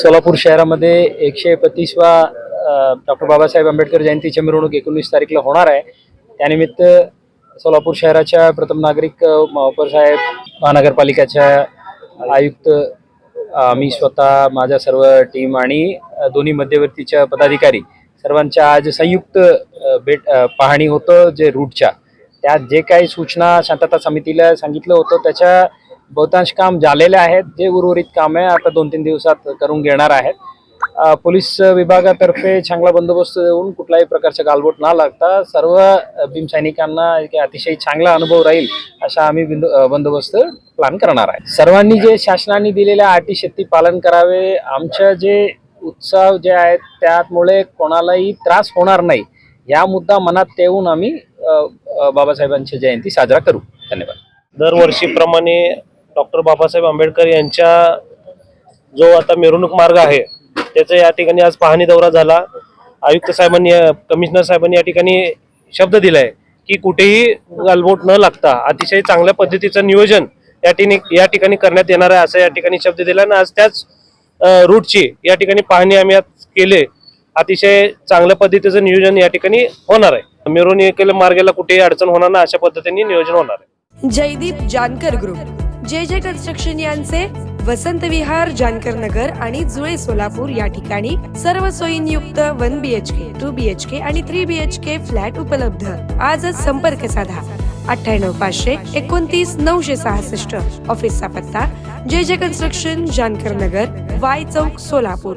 सोलापूर शहरामध्ये 131वा डॉक्टर बाबासाहेब आंबेडकर जयंतीची मिरवणूक 19 तारीखला होणार आहे। त्यानिमित्त सोलापूर शहराच्या प्रथम नागरिक महापौर साहेब, महानगरपालिकेच्या आयुक्त, मी स्वतः, माझ्या सर्व टीम आणि दोन्ही मध्यवर्तीच्या पदाधिकारी सर्वांच्या आज संयुक्त पाहणी होतं। जे रूटच्या त्यात जे काही सूचना शांतता समितीला सांगितलं होतं त्याच्या बहुतांश काम झालेले आहेत। जे उर्वरित काम आहे आता 2-3 दिवसात करून घेणार आहेत। पोलीस विभागातर्फे चांगला बंदोबस्त देऊन कुठल्याही प्रकारचा गालबोट न लागता सर्व भीमसैनिकांना अतिशय चांगला अनुभव राहील असा आम्ही बंदोबस्त प्लॅन करणार आहे। सर्वांनी जे शासनाने दिलेल्या अटी शर्ती पालन करावे। आमच्या जे उत्सव जे आहेत त्यामुळे कोणालाही त्रास होणार नाही या मुद्दा मनात ठेवून आम्ही बाबासाहेबांची जयंती साजरा करू। धन्यवाद। दरवर्षीप्रमाणे डॉक्टर बाबासाहेब आंबेडकर यांच्या जो आता मिरवणूक मार्ग आहे त्याचा या ठिकाणी आज पाहणी दौरा झाला। आयुक्त साहेबांनी, कमिशनर साहेबांनी या ठिकाणी शब्द दिलाय की कुठेही गालबोट न लागता अतिशय चांगल्या पद्धतीचं नियोजन या ठिकाणी करण्यात येणार आहे असं या ठिकाणी शब्द दिला। आणि आज त्याच रूटची या ठिकाणी पाहणी आम्ही आज केले। अतिशय चांगल्या पद्धतीचं नियोजन या ठिकाणी होणार आहे। मिरवणुकीला मार्गाला कुठेही अडचण होणार नाही अशा पद्धतीने नियोजन होणार आहे। जयदीप जानकर ग्रुप, जे कन्स्ट्रक्शन यांचे वसंत विहार, जानकर नगर आणि जुळे सोलापूर या ठिकाणी सर्व सोयींयुक्त 1 BHK, 2 BHK आणि 3 BHK फ्लॅट उपलब्ध। आजच संपर्क साधा 98 500 29 966। ऑफिसचा पत्ता जे कन्स्ट्रक्शन, जानकर नगर, वाय चौक, सोलापूर।